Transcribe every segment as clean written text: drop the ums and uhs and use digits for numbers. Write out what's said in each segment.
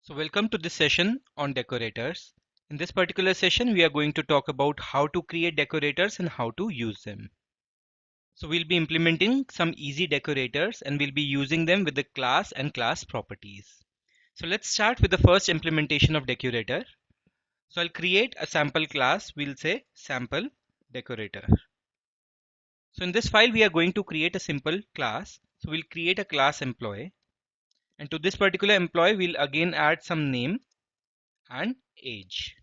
So welcome to this session on decorators. In this particular session, we are going to talk about how to create decorators and how to use them. So we'll be implementing some easy decorators and we'll be using them with the class and class properties. So let's start with the first implementation of decorator. So I'll create a sample class. We'll say sample decorator. So in this file, we are going to create a simple class. So we'll create a class employee. And to this particular employee, we'll again add some name and age.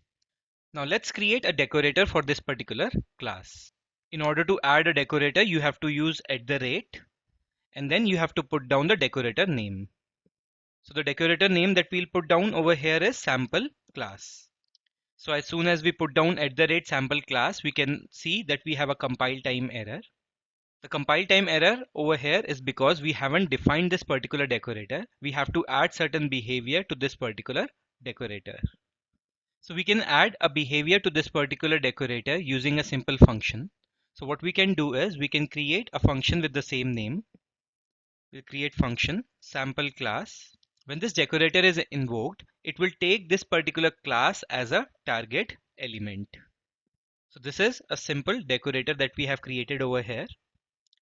Now let's create a decorator for this particular class. In order to add a decorator, you have to use @ and then you have to put down the decorator name. So the decorator name that we'll put down over here is sample class. So as soon as we put down @sample class, we can see that we have a compile time error. The compile time error over here is because we haven't defined this particular decorator. We have to add certain behavior to this particular decorator. So we can add a behavior to this particular decorator using a simple function. So what we can do is we can create a function with the same name. We'll create function sample class. When this decorator is invoked, it will take this particular class as a target element. So this is a simple decorator that we have created over here.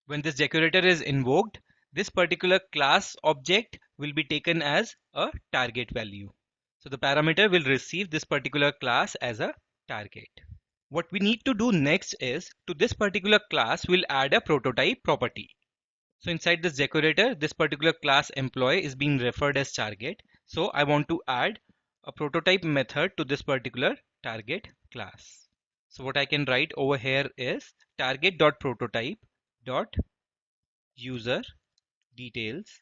When this decorator is invoked, this particular class object will be taken as a target value. So the parameter will receive this particular class as a target. What we need to do next is to this particular class we'll add a prototype property. So inside this decorator, this particular class employee is being referred as target. So I want to add a prototype method to this particular target class. So what I can write over here is target.prototype.user details,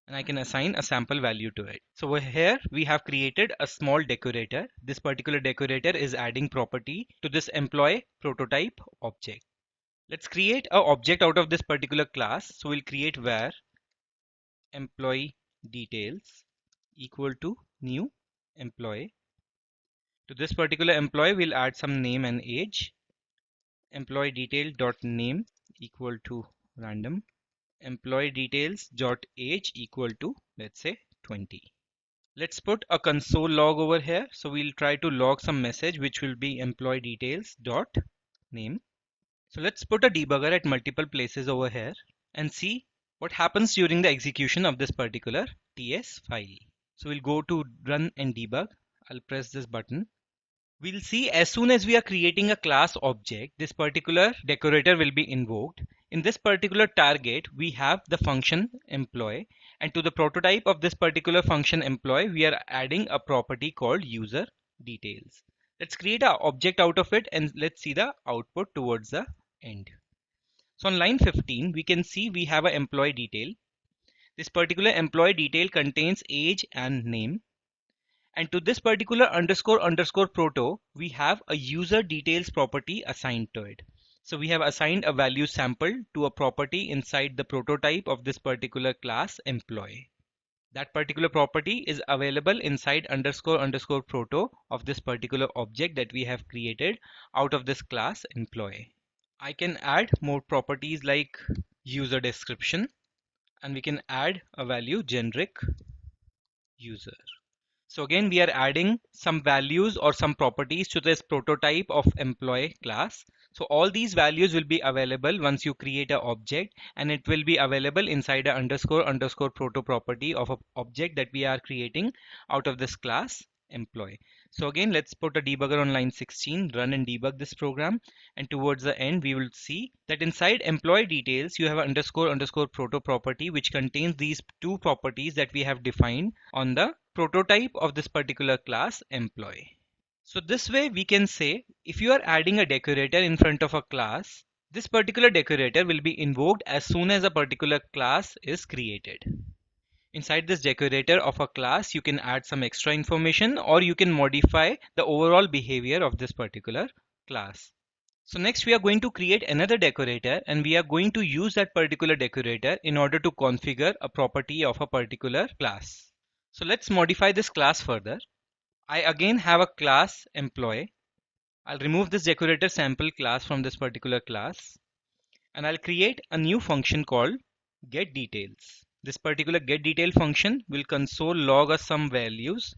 and I can assign a sample value to it. So over here we have created a small decorator. This particular decorator is adding property to this employee prototype object. Let's create an object out of this particular class. So we'll create var employee details equal to new employee. To this particular employee we'll add some name and age. Employee detail dot name equal to random. Employee details dot age equal to, let's say, 20. Let's put a console log over here. So we'll try to log some message which will be employee details dot name. So let's put a debugger at multiple places over here and see what happens during the execution of this particular TS file. So we'll go to run and debug. I'll press this button. We'll see as soon as we are creating a class object, this particular decorator will be invoked. In this particular target, we have the function employee, and to the prototype of this particular function employee, we are adding a property called user details. Let's create an object out of it and let's see the output towards the end. So on line 15, we can see we have an employee detail. This particular employee detail contains age and name. And to this particular underscore proto, we have a user details property assigned to it. So we have assigned a value sample to a property inside the prototype of this particular class employee. That particular property is available inside underscore proto of this particular object that we have created out of this class employee. I can add more properties like user description, and we can add a value generic user. So again, we are adding some values or some properties to this prototype of employee class. So all these values will be available once you create an object, and it will be available inside a underscore proto property of an object that we are creating out of this class employee. So again, let's put a debugger on line 16, run and debug this program. And towards the end, we will see that inside employee details, you have an underscore proto property, which contains these two properties that we have defined on the prototype of this particular class employee. So this way we can say if you are adding a decorator in front of a class, this particular decorator will be invoked as soon as a particular class is created. Inside this decorator of a class, you can add some extra information or you can modify the overall behavior of this particular class. So next we are going to create another decorator, and we are going to use that particular decorator in order to configure a property of a particular class. So let's modify this class further. I again have a class employee. I'll remove this decorator sample class from this particular class, and I'll create a new function called get details. This particular getDetail function will console log us some values,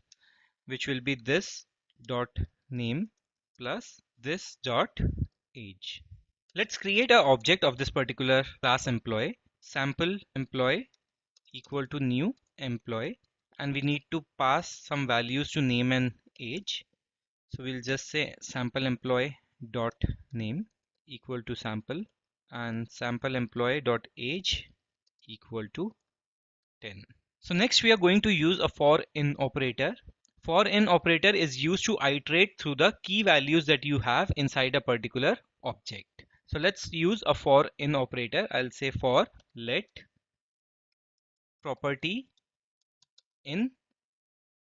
which will be this dot name plus this dot age. Let's create an object of this particular class employee. Sample employee equal to new employee, and we need to pass some values to name and age. So we'll just say sample employee dot name equal to sample, and sample employee dot age equal to 10. So next we are going to use a for in operator. For in operator is used to iterate through the key values that you have inside a particular object. So let's use a for in operator. I'll say for let property in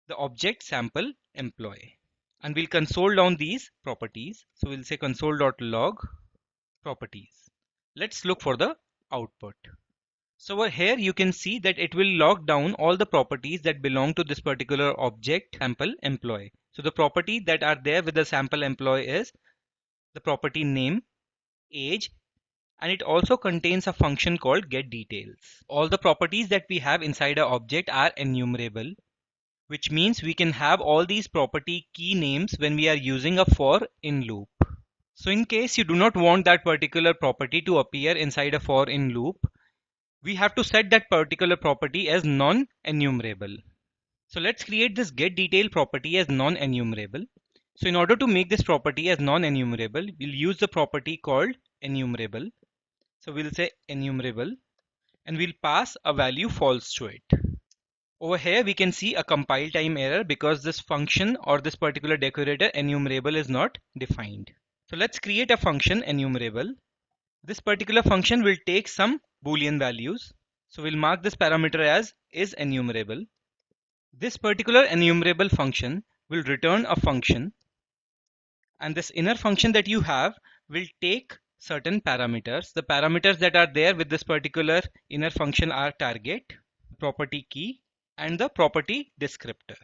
the object sample employee, and we'll console down these properties. So we'll say console.log properties. Let's look for the output. So over here you can see that it will log down all the properties that belong to this particular object sample employee. So the property that are there with the sample employee is the property name, age, and it also contains a function called getDetails. All the properties that we have inside an object are enumerable, which means we can have all these property key names when we are using a for in loop. So in case you do not want that particular property to appear inside a for in loop, we have to set that particular property as non-enumerable. So let's create this getDetail property as non-enumerable. So in order to make this property as non-enumerable, we'll use the property called enumerable. So we'll say enumerable, and we'll pass a value false to it. Over here we can see a compile time error because this function or this particular decorator enumerable is not defined. So let's create a function enumerable. This particular function will take some Boolean values. So we'll mark this parameter as is enumerable. This particular enumerable function will return a function, and this inner function that you have will take certain parameters. The parameters that are there with this particular inner function are target, property key, and the property descriptor.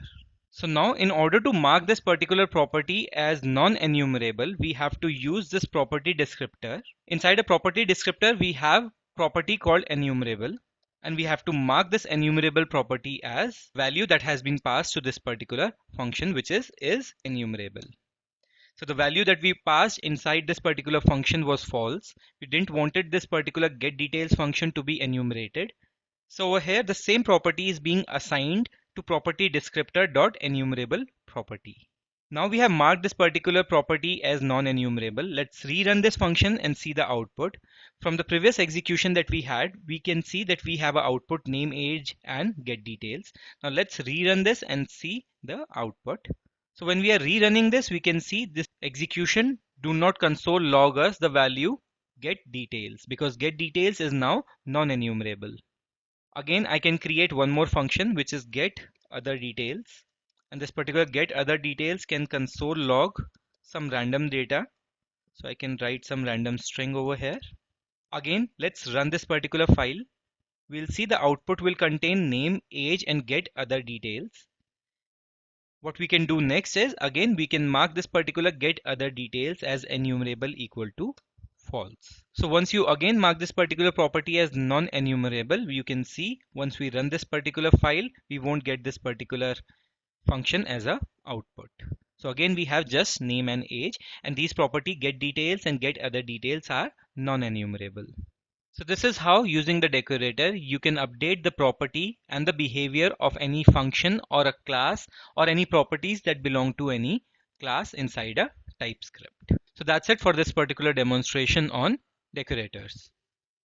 So now in order to mark this particular property as non-enumerable, we have to use this property descriptor. Inside a property descriptor, we have property called enumerable, and we have to mark this enumerable property as value that has been passed to this particular function, which is enumerable. So the value that we passed inside this particular function was false. We didn't wanted this particular getDetails function to be enumerated. So over here the same property is being assigned to property descriptor dot enumerable property. Now we have marked this particular property as non-enumerable. Let's rerun this function and see the output. From the previous execution that we had, we can see that we have an output name, age, and getDetails. Now let's rerun this and see the output. So when we are rerunning this, we can see this execution do not console log us the value getDetails because getDetails is now non-enumerable. Again, I can create one more function which is getOtherDetails, and this particular getOtherDetails can console log some random data. So I can write some random string over here. Again, let's run this particular file. We'll see the output will contain name, age, and getOtherDetails. What we can do next is, again, we can mark this particular getOtherDetails as enumerable equal to false. So once you again mark this particular property as non-enumerable, you can see once we run this particular file, we won't get this particular function as a output. So again, we have just name and age, and these property getDetails and getOtherDetails are non-enumerable. So this is how, using the decorator, you can update the property and the behavior of any function or a class or any properties that belong to any class inside a TypeScript. So that's it for this particular demonstration on decorators.